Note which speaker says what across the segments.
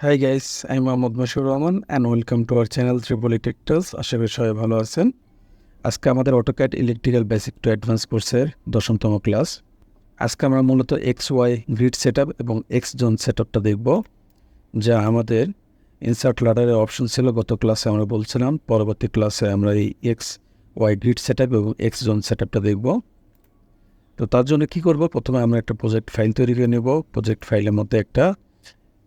Speaker 1: High guys, আমি Mohammad Moshiur Rahman and welcome to our channel triple tech talks. আশা করি সবাই ভালো আছেন। আজকে আমাদের AutoCAD electrical basic to advance কোর্সের 10তম ক্লাস। আজকে আমরা মূলত এক্স ওয়াই গ্রিড সেট এবং এক্স জোন সেট দেখব, যা আমাদের ইনসার্ট লাডারের অপশন ছিল। গত ক্লাসে আমরা বলছিলাম পরবর্তী ক্লাসে আমরা এই এক্স ওয়াই গ্রিড সেট এবং এক্স জোন সেট দেখব। তো তার জন্য কী করব, প্রথমে আমরা একটা প্রজেক্ট ফাইল তৈরি করে নেব। প্রজেক্ট ফাইলের মধ্যে একটা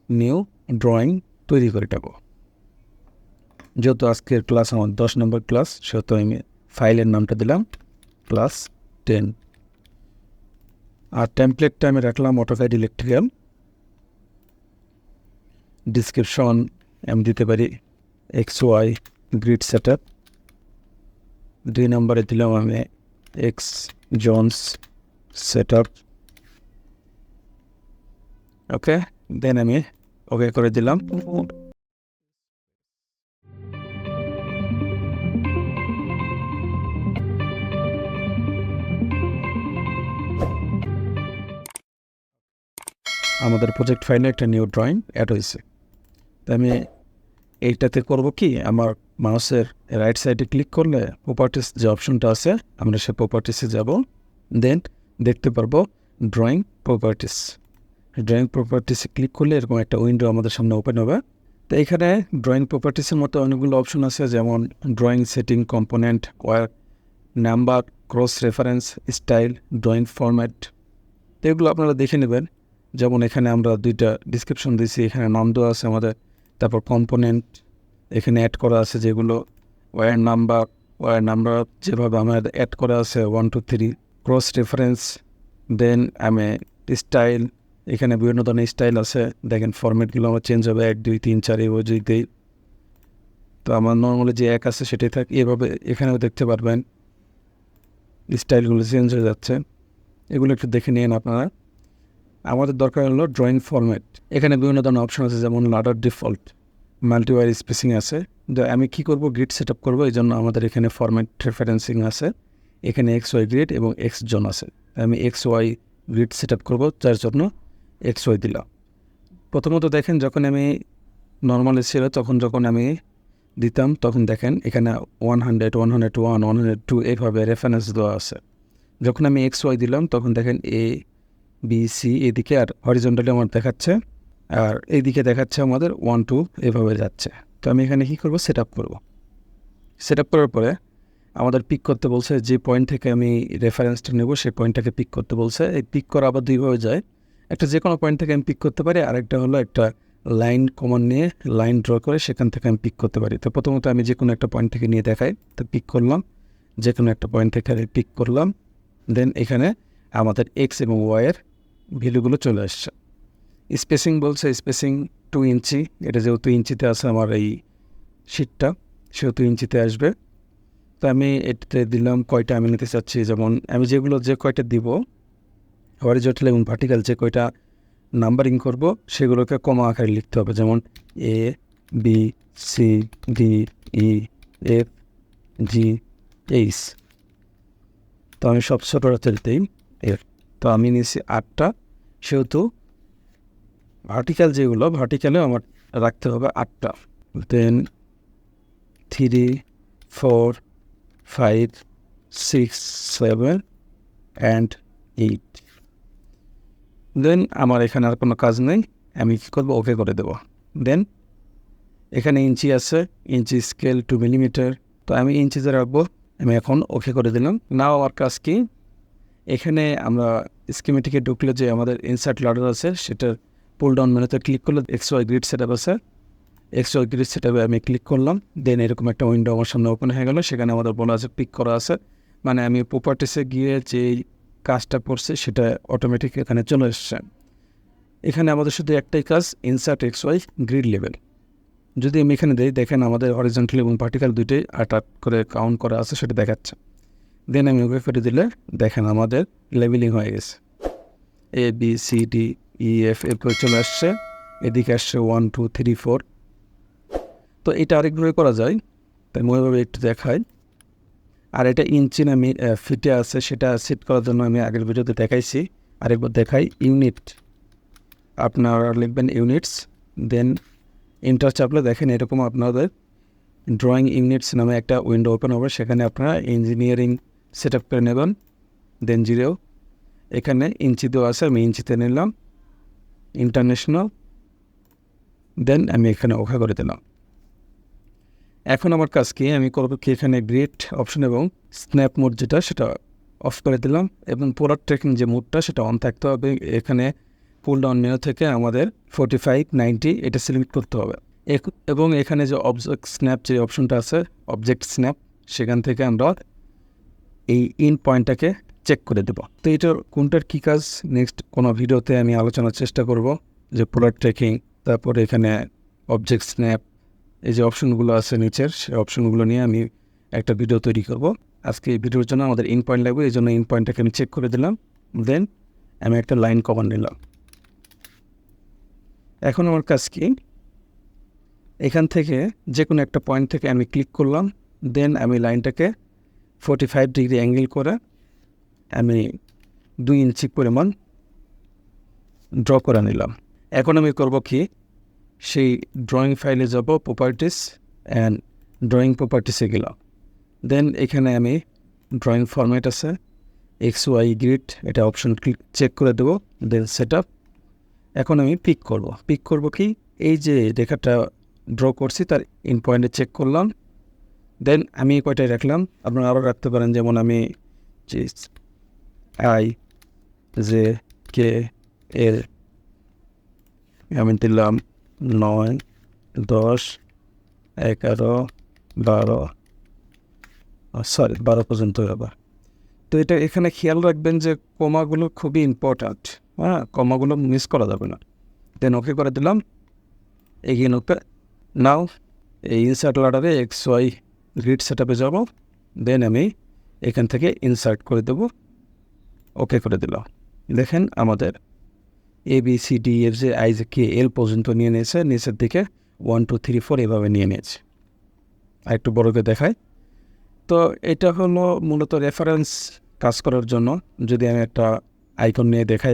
Speaker 1: নিউ ড্রয়িং তৈরি করে নেব। যেহেতু আজকের ক্লাস আমার 10 নম্বর ক্লাস, সেহেতু আমি ফাইলের নামটা দিলাম ক্লাস 10। আর টেমপ্লেটটা আমি রাখলাম অটোক্যাড ইলেকট্রিক্যাল। ডিসক্রিপশন আমি দিতে পারি X Y grid set up. 2 নম্বরে দিলাম আমি X zones set up. Okay, then আমি ওকে করে দিলাম। আমাদের প্রজেক্ট ফাইলে একটা নিউ ড্রয়িং অ্যাড হয়েছে। তো আমি এইটাতে করব কি, আমার মাউসের রাইট সাইডে ক্লিক করলে প্রপার্টিস যে অপশনটা আছে, আমরা সে প্রপার্টিসে যাব। দেন দেখতে পারবো ড্রয়িং প্রপার্টিস। ড্রয়িং প্রপার্টিসে ক্লিক করলে এরকম একটা উইন্ডো আমাদের সামনে ওপেন হবে। তো এখানে ড্রয়িং প্রপার্টিসের মতো অনেকগুলো অপশন আছে, যেমন drawing setting, component, wire number, cross reference, style, drawing format. তো এগুলো আপনারা দেখে নেবেন। যেমন এখানে আমরা 2টা ডিসক্রিপশন দিয়েছি, এখানে নাম দেওয়া আছে আমাদের। তারপর কম্পোনেন্ট এখানে অ্যাড করা আছে, যেগুলো ওয়্যার নাম্বার যেভাবে আমাদের অ্যাড করা আছে 1 2 3। ক্রস রেফারেন্স, দেন আমি স্টাইল, এখানে বিভিন্ন ধরনের স্টাইল আছে। দেখেন ফরম্যাটগুলো আমার চেঞ্জ হবে 1 2 3 4 এভাবে যদি। তো আমার নর্মালি যে 1 আছে সেটাই থাক। এভাবে এখানেও দেখতে পারবেন স্টাইলগুলো চেঞ্জ হয়ে যাচ্ছে। এগুলো একটু দেখে নিন আপনারা। আমাদের দরকার হলো ড্রয়িং ফরম্যাট। এখানে বিভিন্ন ধরনের অপশন আছে, যেমন লাডার ডিফল্ট, মাল্টিওয়ার স্পেসিং আছে। আমি কি করব, গ্রিড সেট আপ করবো, এই জন্য আমাদের এখানে ফরম্যাট রেফারেন্সিং আছে। এখানে এক্স ওয়াই গ্রিড এবং এক্স জোন আছে। আমি X Y grid set up করবো, যার জন্য এক্স ওয়াই দিলাম। প্রথমত দেখেন, যখন আমি নর্মালি ছিল তখন যখন আমি দিতাম, তখন দেখেন এখানে 100 101 102 এইভাবে রেফারেন্স দেওয়া আছে। যখন আমি এক্স ওয়াই দিলাম তখন দেখেন এ বি সি এদিকে, আর হরিজন্টালি আমার দেখাচ্ছে, আর এইদিকে দেখাচ্ছে আমাদের 1 2 এভাবে যাচ্ছে। তো আমি এখানে কী করবো, সেট আপ করবো। সেট আপ করার পরে আমাদের পিক করতে বলছে, যে পয়েন্ট থেকে আমি রেফারেন্সটা নেব সেই পয়েন্টটাকে পিক করতে বলছে। এই পিক করা আবার দুইভাবে যায়, একটা যে কোনো পয়েন্ট থেকে আমি পিক করতে পারি, আরেকটা হলো একটা লাইন কমান্ড নিয়ে লাইন ড্র করে সেখান থেকে আমি পিক করতে পারি। তো প্রথমত আমি যে কোনো একটা পয়েন্ট থেকে নিয়ে দেখাই, তো পিক করলাম, যে কোনো একটা পয়েন্ট থেকে পিক করলাম। দেন এখানে আমাদের এক্স এবং ওয়াইয়ের ভ্যালুগুলো চলে আসছে। স্পেসিং বলছে স্পেসিং 2 ইঞ্চি, এটা যেহেতু ইঞ্চিতে আছে আমার এই শিটটা, সেহেতু ইঞ্চিতে আসবে। তো আমি এটাতে দিলাম কয়টা আমি নিতে চাচ্ছি, যেমন আমি যে কয়টা দিব হরিজন্টাল এবং ভার্টিক্যাল, যে কয়টা নাম্বারিং করব সেগুলোকে কমা আকারে লিখতে হবে। যেমন A B C D E F G H. তো আমি সব ছোটো হাতের দিই এর। তো আমি নিয়েছি 8টা, সেহেতু ভার্টিক্যালে আমার রাখতে হবে 8টা। দেন 3 4 5 6 7 অ্যান্ড 8। দেন আমার এখানে আর কোনো কাজ নেই, আমি কী করবো, ওকে করে দেবো। দেন এখানে ইঞ্চি আছে, ইঞ্চি স্কেল 2 মিলিমিটার, তো আমি ইঞ্চিতে রাখবো। আমি এখন ওকে করে দিলাম। নাও আমার কাজ কি, এখানে আমরা স্কিমেটিকে ঢুকলে যে আমাদের ইনসার্ট লাডার আছে, সেটার পুল ডাউন মেনুতে ক্লিক করলে X Y grid set up আছে। এক্স ওয়াই গ্রিড সেট আপে আমি ক্লিক করলাম। দেন এরকম একটা উইন্ডো আমার সামনে ওপেন হয়ে গেল। সেখানে আমাদের বলা আছে পিক করা আছে, মানে আমি প্রপার্টিসে গিয়ে যে কাজটা করছি সেটা অটোমেটিক এখানে চলে এসছে। এখানে আমাদের শুধু একটাই কাজ, insert X Y grid level. যদি আমি এখানে দিই, দেখেন আমাদের হরিজন্টাল এবং ভার্টিক্যাল দুইটাই 8 করে কাউন্ট করা আছে, সেটা দেখাচ্ছে। দেন আমি ওকে করে দিলে দেখেন আমাদের লেভেলিং হয়ে গেছে, A B C D E F এরপরে চলে আসছে, এদিকে আসছে 1 2 3 4। তো এটা আরেকভাবে করা যায়, তাই আমি ওইভাবে একটু দেখাই। আর এটা ইঞ্চি না ফিটে আছে, সেটা সেট করার জন্য আমি আগের ভিডিওতে দেখাইছি, আরেকবার দেখাই। ইউনিট আপনারা লিখবেন ইউনিটস, দেন এন্টার চাপলে দেখেন এরকম আপনাদের ড্রয়িং ইউনিটস নামে একটা উইন্ডো ওপেন হবে। সেখানে আপনারা ইঞ্জিনিয়ারিং সেট আপ করে নেবেন। দেন 0 এখানে ইঞ্চি দেওয়া আছে, আমি ইঞ্চিতে নিলাম, ইন্টারন্যাশনাল, দেন আমি এখানে ওকে করে দিলাম। এখন আমার কাজ কি, আমি করবো কি, এখানে গ্রিড অপশন এবং স্ন্যাপ মোড যেটা সেটা অফ করে দিলাম এবং পোলার ট্র্যাকিং যে মোডটা সেটা অন থাকতে হবে। এখানে পুল ডাউন মেনু থেকে আমাদের 45, 90 এটা সিলেক্ট করতে হবে। এবং এখানে যে অবজেক্ট স্ন্যাপ যে অপশনটা আছে, অবজেক্ট স্ন্যাপ, সেখান থেকে আমরা এই ইন পয়েন্টটাকে চেক করে দেব। তো এটার কোনটার কী কাজ নেক্সট কোনো ভিডিওতে আমি আলোচনার চেষ্টা করব, যে পোলার ট্র্যাকিং, তারপরে এখানে অবজেক্ট স্ন্যাপ, এই যে অপশনগুলো আছে নিচের, সেই অপশনগুলো নিয়ে আমি একটা ভিডিও তৈরি করব। আজকে এই ভিডিওর জন্য আমাদের ইন পয়েন্ট লাগবে, এই জন্য ইন পয়েন্টটাকে আমি চেক করে দিলাম। দেন আমি একটা লাইন কমান্ড নিলাম। এখন আমার কাজ কি, এখান থেকে যে কোনো একটা পয়েন্ট থেকে আমি ক্লিক করলাম। দেন আমি লাইনটাকে 45 ডিগ্রি অ্যাঙ্গেল করে আমি 2 ইঞ্চি পরিমাণ ড্র করে নিলাম। এখন আমি করব কি, সেই ড্রয়িং ফাইলে যাব, প্রপার্টিস অ্যান্ড ড্রয়িং প্রপার্টিসে গেলাম। দেন এখানে আমি ড্রয়িং ফরম্যাট আছে XY গ্রিড, এটা অপশন ক্লিক চেক করে দেবো। দেন সেট আপ। এখন আমি পিক করব কি, এই যে রেখাটা ড্র করছি তার ইন পয়েন্টে চেক করলাম। দেন আমি কয়টায় রাখলাম, আপনারা আরও রাখতে পারেন, যেমন আমি IJK আমি দিলাম 9, 10, 11, 12 পর্যন্ত হবে। তো এটা এখানে খেয়াল রাখবেন যে কমাগুলো খুবই ইম্পর্ট্যান্ট, হ্যাঁ, কমাগুলো মিস করা যাবে না। দেন ওকে করে দিলাম। এগিয়ে নোকে নাও এই ইনসার্ট লাডারে XY গ্রিড সেট আপে যাবো। দেন আমি এখান থেকে ইনসার্ট করে দেবো, ওকে করে দিলাম। দেখেন আমাদের ABCD এর যে IJKL পর্যন্ত নিয়ে নিয়েছে, নিচের দিকে 1 2 3 4 এভাবে নিয়ে নিয়েছে। আর একটু বড়কে দেখায়। তো এটা হলো মূলত রেফারেন্স কাজ করার জন্য। যদি আমি একটা আইকন নিয়ে দেখাই,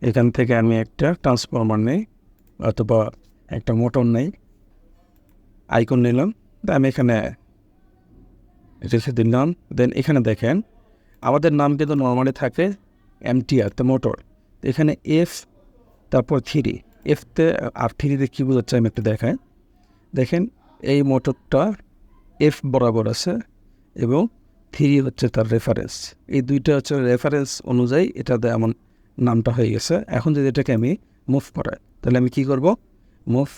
Speaker 1: এখান থেকে আমি একটা ট্রান্সফরমার নেই অথবা একটা মোটর নেই, আইকন নিলাম, আমি এখানে রেখে দিলাম। দেন এখানে দেখেন আমাদের নাম কিন্তু নর্মালি থাকে MTR, তো মোটর। এখানে F, তারপর 3, Fতে আর 3তে কী বোঝাচ্ছে আমি একটু দেখাই। দেখেন এই মোটরটা F বরাবর আছে এবং 3 হচ্ছে তার রেফারেন্স। এই দুইটা হচ্ছে রেফারেন্স অনুযায়ী এটাতে আমার নামটা হয়ে গেছে। এখন যদি এটাকে আমি মুভ করাই, তাহলে আমি কি করব, মুভ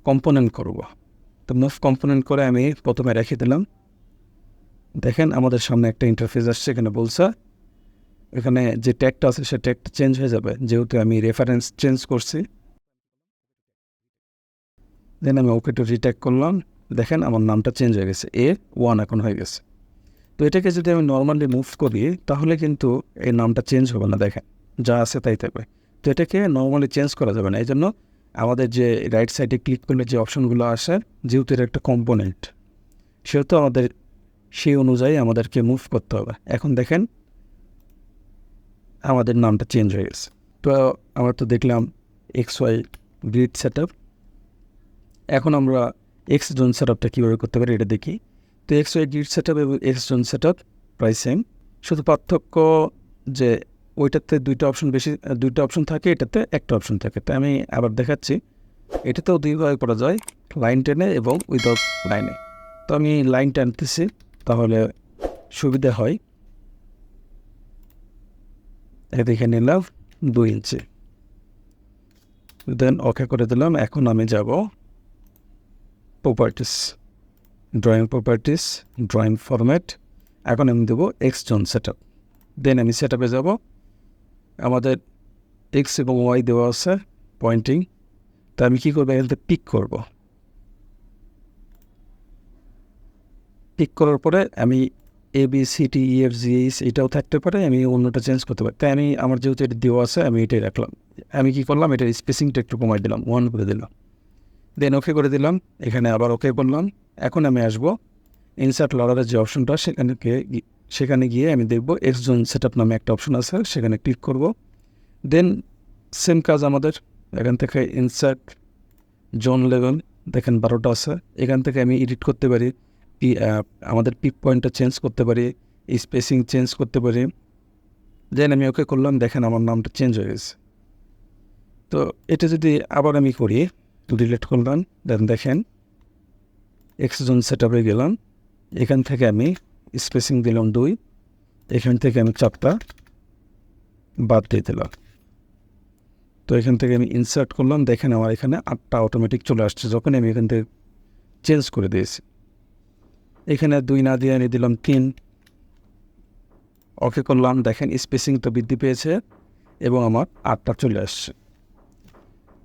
Speaker 1: কম্পোনেন্ট করব। তো মুভ কম্পোনেন্ট করে আমি প্রথমে রেখে দিলাম। দেখেন আমাদের সামনে একটা ইন্টারফেস আসছে, এখানে বলছে এখানে যে ট্যাগটা আছে সে ট্যাগটা চেঞ্জ হয়ে যাবে, যেহেতু আমি রেফারেন্স চেঞ্জ করছি। দেন আমি ওকে টু রিট্যাগ করলাম। দেখেন আমার নামটা চেঞ্জ হয়ে গেছে, A1 এখন হয়ে গেছে। তো এটাকে যদি আমি নর্মালি মুভ করি তাহলে কিন্তু এই নামটা চেঞ্জ হবে না, দেখেন যা আছে তাই থাকবে। তো এটাকে নর্মালি চেঞ্জ করা যাবে না, এই জন্য আমাদের যে রাইট সাইডে ক্লিক করলে যে অপশনগুলো আসে, যেহেতু এটা একটা কম্পোনেন্ট, সেহেতু আমাদের সেই অনুযায়ী আমাদেরকে মুভ করতে হবে। এখন দেখেন আমাদের নামটা চেঞ্জ হয়ে গেছে। তো আমরা তো দেখলাম XY গ্রিড সেট আপ। এখন আমরা X জোন সেট আপটা কীভাবে করতে পারি এটা দেখি। তো XY গ্রিড সেট আপ এবং X জোন সেট আপ প্রায় সেম, শুধু পার্থক্য যে ওইটাতে দুইটা অপশন থাকে, এটাতে একটা অপশন থাকে। তো আমি আবার দেখাচ্ছি, এটাতেও দুইভাবে করা যায়, লাইন টেনে এবং উইদাউট লাইনে। তো আমি লাইন টানতেছি তাহলে সুবিধা হয়। দেখে নিলাম 2 ইঞ্চি, দেন ওকে করে দিলাম। এখন আমি যাব প্রপার্টিস, ড্রয়িং ফরম্যাট। এখন আমি দেবো X জোন সেট আপ। দেন আমি সেট আপে যাব। আমাদের X এবং Y দেওয়া আছে পয়েন্টিং। তা আমি কী করবো, এখান থেকে পিক করার পরে আমি ABCDEFGH এটাও থাকতে পারে, আমি অন্যটা চেঞ্জ করতে পারি। তাই আমি আমার যেহেতু এটা দেওয়া আছে আমি এটাই রাখলাম। আমি কি করলাম, এটার স্পেসিংটা একটু কমাই দিলাম, 1 করে দিলাম। দেন ওকে করে দিলাম, এখানে আবার ওকে করলাম। এখন আমি আসবো ইনসার্ট লাডারের যে অপশনটা, সেখানে গিয়ে আমি দেখব X জোন সেট আপ নামে একটা অপশন আছে, সেখানে ক্লিক করব। দেন সেম কাজ আমাদের, এখান থেকে ইনসার্ট জোন লেভেল দেখেন 12টা আছে। এখান থেকে আমি এডিট করতে পারি, আমাদের পিক পয়েন্টটা চেঞ্জ করতে পারি, স্পেসিং চেঞ্জ করতে পারি। দেন আমি ওকে করলাম, দেখেন আমার নামটা চেঞ্জ হয়ে গেছে। তো এটা যদি আবার আমি করি, ডিলিট করলাম, দেন দেখেন এক্স জোন সেট আপে গেলাম, এখান থেকে আমি স্পেসিং দিলাম 2, এখান থেকে আমি 4টা বাদ দিয়ে দিলাম। তো এখান থেকে আমি ইনসার্ট করলাম, দেখেন আমার এখানে 8টা অটোমেটিক চলে আসছে যখন আমি এখান থেকে চেঞ্জ করে দিয়েছি। এখানে 2 না দিয়ে আমি দিলাম 3, ওকে করলাম, দেখেন স্পেসিংটা বৃদ্ধি পেয়েছে এবং আমার 8টা চলে আসছে।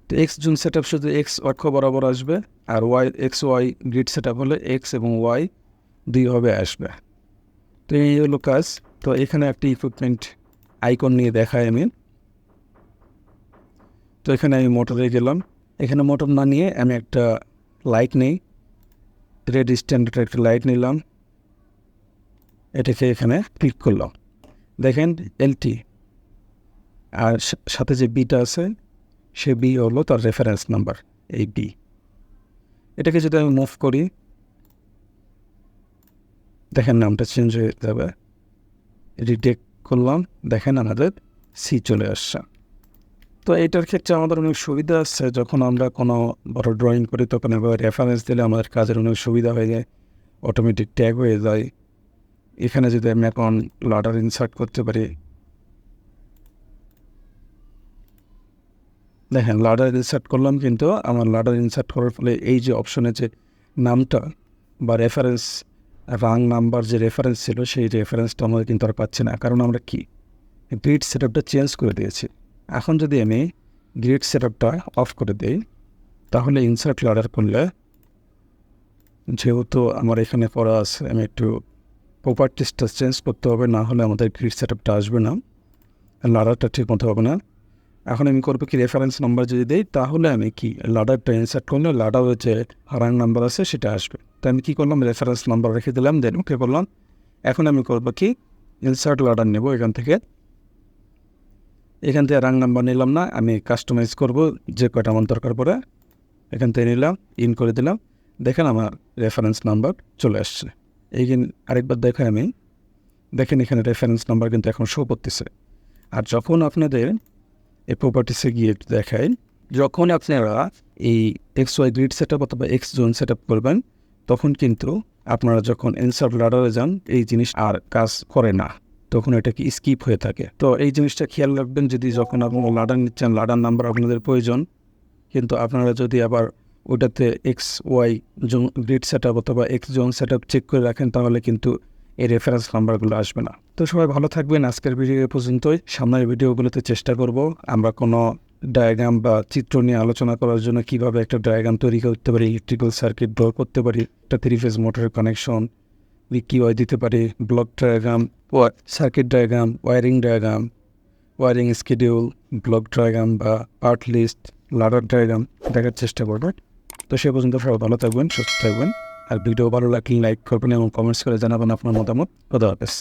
Speaker 1: তো এক্স জোন সেট আপ শুধু এক্স অক্ষ বরাবর আসবে, আর Y X Y grid set up হলে এক্স এবং ওয়াই দুইভাবে আসবে। তো এই হলো কাজ। তো এখানে একটি ইকুইপমেন্ট আইকন নিয়ে দেখাই আমি। তো এখানে আমি মোটরে গেলাম, এখানে মোটর না নিয়ে আমি একটা লাইট নেই, রেড স্ট্যান্ডার্ড একটা লাইট নিলাম, এটাকে এখানে ক্লিক করলাম, দেখেন এলটি, আর সাথে যে বিটা আছে সে বি হলো তার রেফারেন্স নাম্বার, এই বি। এটাকে যদি আমি মুভ করি, দেখেন নামটা চেঞ্জ হয়ে যাবে। রিটেক করলাম, দেখেন আমাদের সি চলে আসছে। তো এটার ক্ষেত্রে আমাদের অনেক সুবিধা আছে, যখন আমরা কোনো বড় ড্রয়িং করি তখন এবার রেফারেন্স দিলে আমাদের কাজের অনেক সুবিধা হয়ে যায়, অটোমেটিক ট্যাগ হয়ে যায়। এখানে যদি আমি এখন লাডার ইনসার্ট করতে পারি, দেখেন লাডার ইনসার্ট করলাম, কিন্তু আমার লাডার ইনসার্ট করার ফলে এই যে অপশনে যে নামটা বা রেফারেন্স রাং নাম্বার যে রেফারেন্স ছিল সেই রেফারেন্সটা আমরা কিন্তু আর পাচ্ছি না, কারণ আমরা কি গ্রিড সেট আপটা চেঞ্জ করে দিয়েছি। এখন যদি আমি গ্রিড সেট আপটা অফ করে দিই, তাহলে ইনসার্ট লাডার করলে, যেহেতু আমার এখানে করা আছে, আমি একটু প্রপার্টিসটা চেঞ্জ করতে হবে, না হলে আমাদের গ্রিড সেট আপটা আসবে না, লাডারটা ঠিক মতো হবে না। এখন আমি করবো কি, রেফারেন্স নাম্বার যদি দিই তাহলে আমি কি লাডারটা ইনসার্ট করলে লাডার যে রাং নাম্বার আছে সেটা আসবে। তো আমি কী করলাম, রেফারেন্স নাম্বার রেখে দিলাম, দেন ওকে করলাম। এখন আমি করবো কি, ইনসার্ট লাডার নেব, এখান থেকে রাং নাম্বার নিলাম না, আমি কাস্টমাইজ করব যে কয়টা আমার দরকার পড়ে, এখান থেকে নিলাম, ইন করে দিলাম, দেখেন আমার রেফারেন্স নাম্বার চলে আসছে। আরেকবার দেখেন আমি, দেখেন এখানে রেফারেন্স নাম্বার কিন্তু এখন শো করতেছে। আর যখন আপনাদের এই প্রপার্টিসে গিয়ে দেখায়, যখন আপনারা এই X Y grid set up অথবা এক্স জোন সেট আপ করবেন, তখন কিন্তু আপনারা যখন ইনসার্ট লাডারে যান এই জিনিস আর কাজ করে না, তখন এটা কি স্কিপ হয়ে থাকে। তো এই জিনিসটা খেয়াল রাখবেন, যদি যখন আপনারা লাডার নিচ্ছেন, লাডার নাম্বার আপনাদের প্রয়োজন, কিন্তু আপনারা যদি আবার ওটাতে X Y zone grid set up অথবা X zone set up check করে রাখেন, তাহলে কিন্তু এই রেফারেন্স নাম্বারগুলো আসবে না। তো সবাই ভালো থাকবেন, আজকের ভিডিও পর্যন্তই। সামনের ভিডিওগুলোতে চেষ্টা করব আমরা কোনো ডায়াগ্রাম বা চিত্র নিয়ে আলোচনা করার জন্য কিভাবে একটা ডায়াগ্রাম তৈরি করতে পারি, ইলেকট্রিক্যাল সার্কিট ড্র করতে পারি, একটা 3 ফেজ মোটরের কানেকশন কীভাবে দিতে পারি, block diagram, circuit diagram, wiring schedule, block diagram বা পার্ট লিস্ট, লাডার ডায়াগ্রাম দেখার চেষ্টা করবো। তো সে পর্যন্ত সবাই ভালো থাকবেন, সুস্থ থাকবেন, আর ভিডিও ভালো লাগলে লাইক করবেন এবং কমেন্টস করে জানাবেন আপনার মতামত। খোদা হাফেজ।